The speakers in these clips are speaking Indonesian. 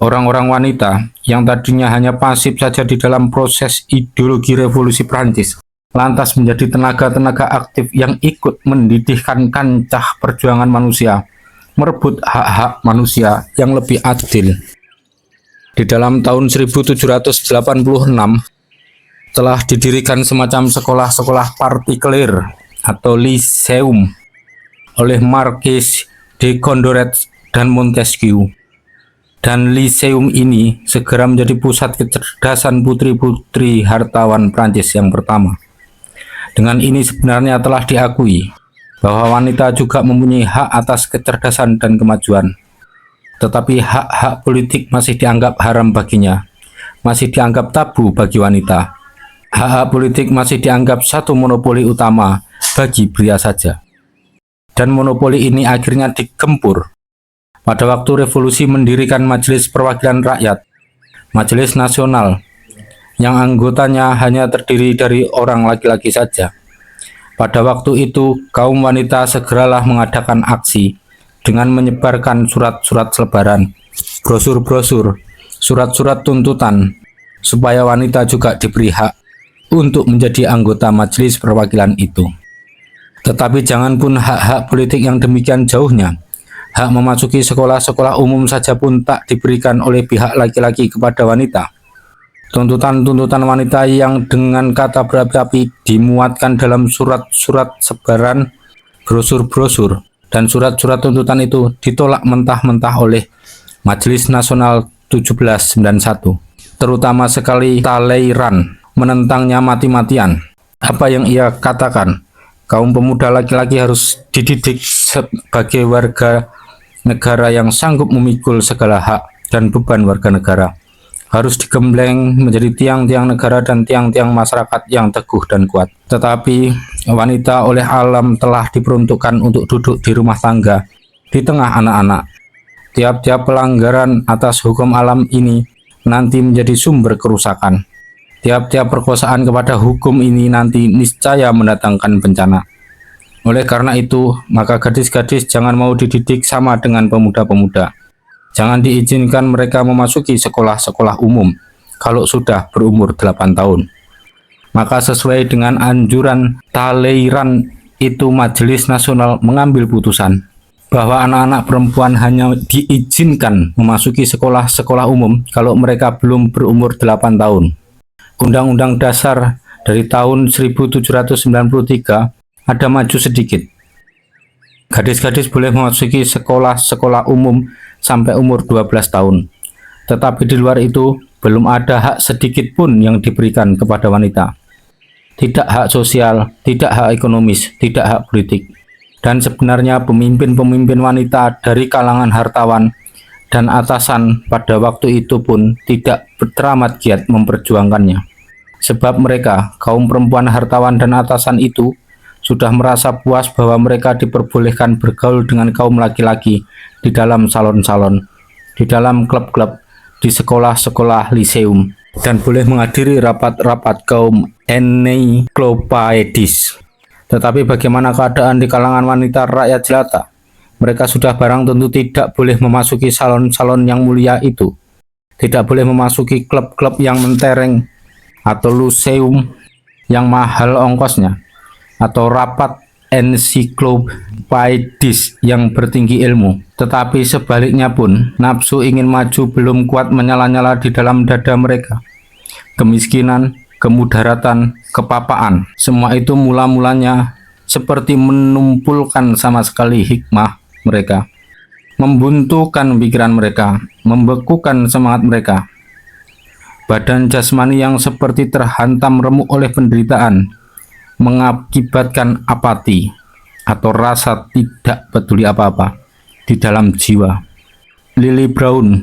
Orang-orang wanita yang tadinya hanya pasif saja di dalam proses ideologi revolusi Prancis, lantas menjadi tenaga-tenaga aktif yang ikut mendidihkan kancah perjuangan manusia, merebut hak-hak manusia yang lebih adil. Di dalam tahun 1786 telah didirikan semacam sekolah-sekolah partikelir atau Lyceum oleh Marquis de Condorcet dan Montesquieu. Dan Lyceum ini segera menjadi pusat kecerdasan putri-putri hartawan Prancis yang pertama. Dengan ini sebenarnya telah diakui bahwa wanita juga mempunyai hak atas kecerdasan dan kemajuan. Tetapi hak-hak politik masih dianggap haram baginya, masih dianggap tabu bagi wanita. Hak-hak politik masih dianggap satu monopoli utama bagi pria saja. Dan monopoli ini akhirnya digempur pada waktu revolusi mendirikan Majelis Perwakilan Rakyat, Majelis Nasional, yang anggotanya hanya terdiri dari orang laki-laki saja. Pada waktu itu, kaum wanita segeralah mengadakan aksi dengan menyebarkan surat-surat selebaran, brosur-brosur, surat-surat tuntutan, supaya wanita juga diberi hak untuk menjadi anggota Majelis Perwakilan itu. Tetapi jangan pun hak-hak politik yang demikian jauhnya, hak memasuki sekolah-sekolah umum saja pun tak diberikan oleh pihak laki-laki kepada wanita. Tuntutan-tuntutan wanita yang dengan kata berapi-api dimuatkan dalam surat-surat sebaran, brosur-brosur, dan surat-surat tuntutan itu ditolak mentah-mentah oleh Majelis Nasional 1791. Terutama sekali Talleyrand menentangnya mati-matian. Apa yang ia katakan? Kaum pemuda laki-laki harus dididik sebagai warga negara yang sanggup memikul segala hak dan beban warga negara. Harus digembleng menjadi tiang-tiang negara dan tiang-tiang masyarakat yang teguh dan kuat. Tetapi wanita oleh alam telah diperuntukkan untuk duduk di rumah tangga di tengah anak-anak. Tiap-tiap pelanggaran atas hukum alam ini nanti menjadi sumber kerusakan. Tiap-tiap perkosaan kepada hukum ini nanti niscaya mendatangkan bencana. Oleh karena itu, maka gadis-gadis jangan mau dididik sama dengan pemuda-pemuda. Jangan diizinkan mereka memasuki sekolah-sekolah umum kalau sudah berumur 8 tahun. Maka sesuai dengan anjuran Talleyrand itu, Majelis Nasional mengambil putusan bahwa anak-anak perempuan hanya diizinkan memasuki sekolah-sekolah umum kalau mereka belum berumur 8 tahun. Undang-Undang Dasar dari tahun 1793 ada maju sedikit. Gadis-gadis boleh memasuki sekolah-sekolah umum sampai umur 12 tahun. Tetapi di luar itu belum ada hak sedikit pun yang diberikan kepada wanita. Tidak hak sosial, tidak hak ekonomis, tidak hak politik. Dan sebenarnya pemimpin-pemimpin wanita dari kalangan hartawan dan atasan pada waktu itu pun tidak teramat giat memperjuangkannya. Sebab mereka, kaum perempuan hartawan dan atasan itu, sudah merasa puas bahwa mereka diperbolehkan bergaul dengan kaum laki-laki di dalam salon-salon, di dalam klub-klub, di sekolah-sekolah Lyceum, dan boleh menghadiri rapat-rapat kaum Encyclopedis. Tetapi bagaimana keadaan di kalangan wanita rakyat jelata? Mereka sudah barang tentu tidak boleh memasuki salon-salon yang mulia itu, tidak boleh memasuki klub-klub yang mentereng, atau Lyceum yang mahal ongkosnya, atau rapat Encyclopedis yang bertinggi ilmu. Tetapi sebaliknya pun, nafsu ingin maju belum kuat menyala-nyala di dalam dada mereka. Kemiskinan, kemudaratan, kepapaan, semua itu mula-mulanya seperti menumpulkan sama sekali hikmah mereka, membuntukan pikiran mereka, membekukan semangat mereka. Badan jasmani yang seperti terhantam remuk oleh penderitaan mengakibatkan apati atau rasa tidak peduli apa-apa di dalam jiwa. Lily Brown,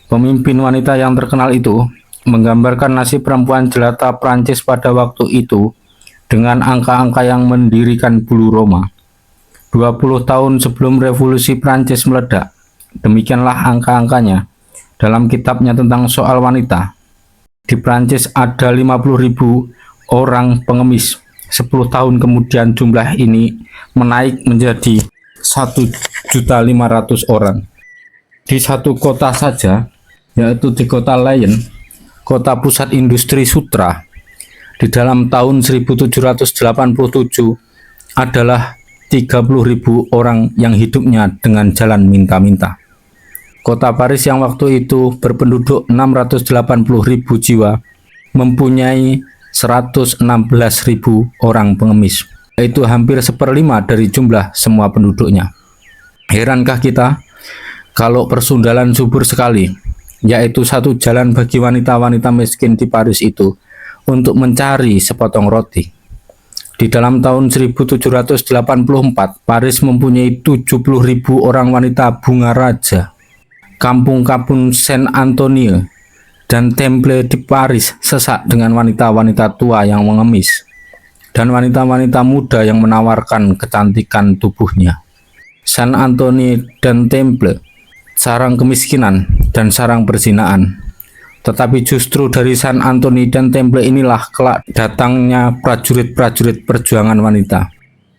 pemimpin wanita yang terkenal itu, menggambarkan nasib perempuan jelata Prancis pada waktu itu dengan angka-angka yang mendirikan bulu Roma. 20 tahun sebelum revolusi Prancis meledak, demikianlah angka-angkanya dalam kitabnya tentang soal wanita. Di Prancis ada 50.000 orang pengemis. 10 tahun kemudian jumlah ini menaik menjadi 1.500.000 orang. Di satu kota saja yaitu di kota Lyon, kota pusat industri sutra, di dalam tahun 1787 adalah 30.000 orang yang hidupnya dengan jalan minta-minta. Kota Paris yang waktu itu berpenduduk 680.000 jiwa mempunyai 116.000 orang pengemis, yaitu hampir 1/5 dari jumlah semua penduduknya. Herankah kita kalau persundalan subur sekali, yaitu satu jalan bagi wanita-wanita miskin di Paris itu untuk mencari sepotong roti. Di dalam tahun 1784, Paris mempunyai 70.000 orang wanita bunga raja. Kampung-kampung Saint Antoine dan Temple di Paris sesak dengan wanita-wanita tua yang mengemis dan wanita-wanita muda yang menawarkan kecantikan tubuhnya. Saint Antoine dan Temple, sarang kemiskinan dan sarang perzinaan. Tetapi justru dari Saint Antoine dan Temple inilah kelak datangnya prajurit-prajurit perjuangan wanita.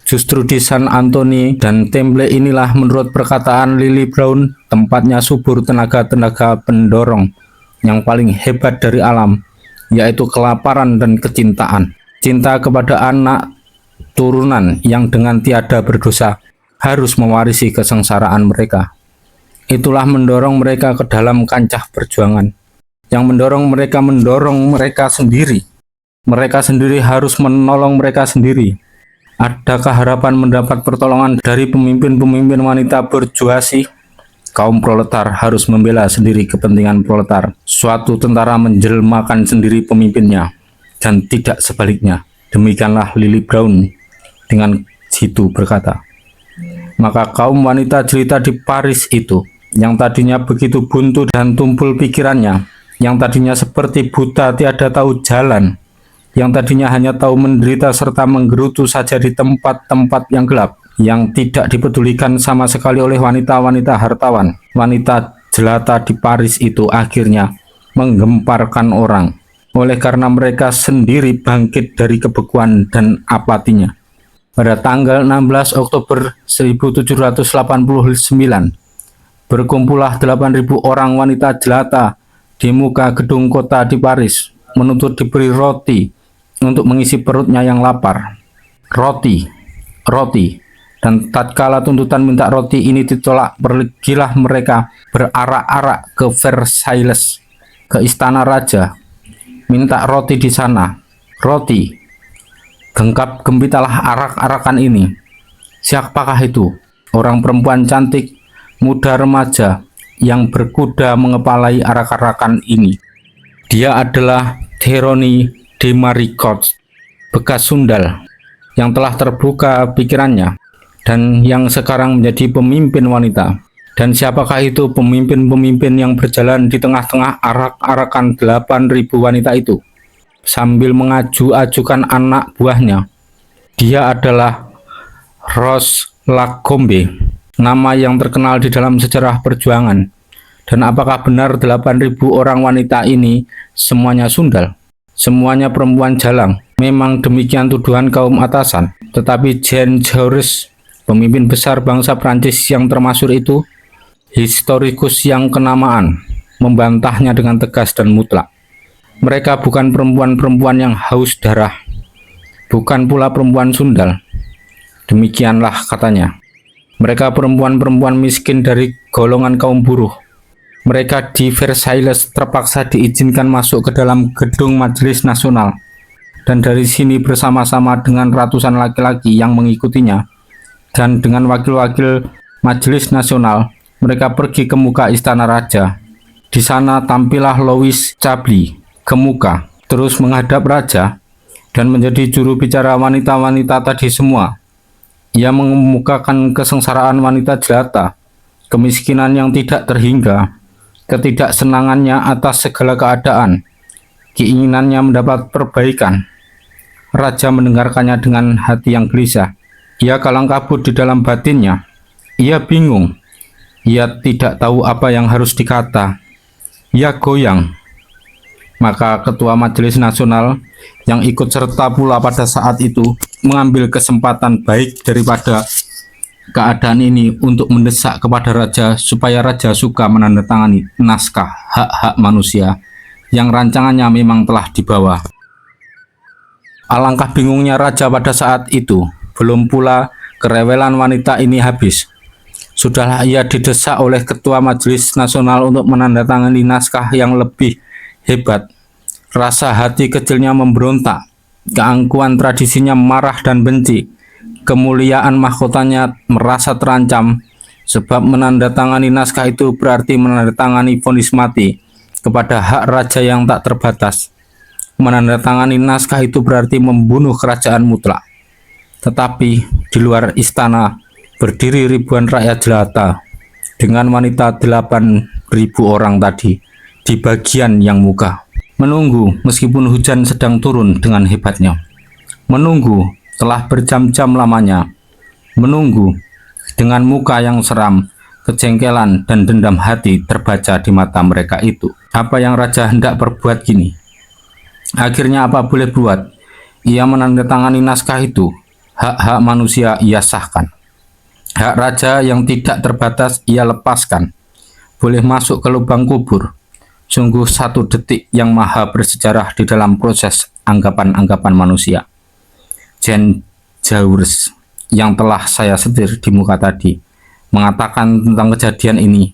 Justru di Saint Antoine dan Temple inilah menurut perkataan Lily Brown tempatnya subur tenaga-tenaga pendorong yang paling hebat dari alam, yaitu kelaparan dan kecintaan. Cinta kepada anak turunan yang dengan tiada berdosa harus mewarisi kesengsaraan mereka. Itulah mendorong mereka ke dalam kancah perjuangan. Yang mendorong mereka sendiri. Mereka sendiri harus menolong mereka sendiri. Adakah harapan mendapat pertolongan dari pemimpin-pemimpin wanita berjuasi? Kaum proletar harus membela sendiri kepentingan proletar. Suatu tentara menjelmakan sendiri pemimpinnya, dan tidak sebaliknya. Demikianlah Lily Brown dengan jitu berkata. Maka kaum wanita jelita di Paris itu, yang tadinya begitu buntu dan tumpul pikirannya, yang tadinya seperti buta tiada tahu jalan, yang tadinya hanya tahu menderita serta menggerutu saja di tempat-tempat yang gelap, yang tidak dipedulikan sama sekali oleh wanita-wanita hartawan, wanita jelata di Paris itu akhirnya menggemparkan orang, oleh karena mereka sendiri bangkit dari kebekuan dan apatinya. Pada tanggal 16 Oktober 1789, berkumpullah 8.000 orang wanita jelata di muka gedung kota di Paris, menuntut diberi roti untuk mengisi perutnya yang lapar. Roti. Dan tatkala tuntutan minta roti ini ditolak, pergilah mereka berarak-arak ke Versailles, ke istana raja, minta roti di sana. Roti. Genggam gempitalah arak-arakan ini. Siapakah itu? Orang perempuan cantik, muda remaja, yang berkuda mengepalai arak-arakan ini. Dia adalah Théronie de Maricourt, bekas sundal, yang telah terbuka pikirannya, dan yang sekarang menjadi pemimpin wanita. Dan siapakah itu pemimpin-pemimpin yang berjalan di tengah-tengah arak-arakan 8.000 wanita itu, sambil mengaju-ajukan anak buahnya? Dia adalah Rose Lacombe, nama yang terkenal di dalam sejarah perjuangan. Dan apakah benar 8.000 orang wanita ini semuanya sundal? Semuanya perempuan jalang? Memang demikian tuduhan kaum atasan. Tetapi Jean Jaurès, pemimpin besar bangsa Prancis yang termasyhur itu, historikus yang kenamaan, membantahnya dengan tegas dan mutlak. Mereka bukan perempuan-perempuan yang haus darah, bukan pula perempuan sundal. Demikianlah katanya. Mereka perempuan-perempuan miskin dari golongan kaum buruh. Mereka di Versailles terpaksa diizinkan masuk ke dalam gedung Majelis Nasional, dan dari sini bersama-sama dengan ratusan laki-laki yang mengikutinya, dan dengan wakil-wakil Majelis Nasional, mereka pergi ke muka istana raja. Di sana tampillah Louis Chablis ke muka, terus menghadap raja, dan menjadi juru bicara wanita-wanita tadi semua. Ia mengemukakan kesengsaraan wanita jelata, kemiskinan yang tidak terhingga, ketidaksenangannya atas segala keadaan, keinginannya mendapat perbaikan. Raja mendengarkannya dengan hati yang gelisah. Ia kalang kabut di dalam batinnya. Ia bingung. Ia tidak tahu apa yang harus dikata. Ia goyang. Maka Ketua Majelis Nasional yang ikut serta pula pada saat itu mengambil kesempatan baik daripada keadaan ini untuk mendesak kepada raja supaya raja suka menandatangani naskah hak-hak manusia yang rancangannya memang telah dibawa. Alangkah bingungnya raja pada saat itu. Belum pula kerewelan wanita ini habis. Sudahlah ia didesak oleh Ketua Majelis Nasional untuk menandatangani naskah yang lebih hebat. Rasa hati kecilnya memberontak. Keangkuhan tradisinya marah dan benci. Kemuliaan mahkotanya merasa terancam, sebab menandatangani naskah itu berarti menandatangani vonis mati kepada hak raja yang tak terbatas. Menandatangani naskah itu berarti membunuh kerajaan mutlak. Tetapi di luar istana berdiri ribuan rakyat jelata dengan wanita 8.000 orang tadi di bagian yang muka. Menunggu meskipun hujan sedang turun dengan hebatnya. Menunggu telah berjam-jam lamanya. Menunggu dengan muka yang seram, kejengkelan dan dendam hati terbaca di mata mereka itu. Apa yang raja hendak perbuat kini? Akhirnya apa boleh buat? Ia menandatangani naskah itu. Hak-hak manusia ia sahkan. Hak raja yang tidak terbatas ia lepaskan. Boleh masuk ke lubang kubur. Sungguh satu detik yang maha bersejarah di dalam proses anggapan-anggapan manusia. Jean Jaurès yang telah saya setir di muka tadi mengatakan tentang kejadian ini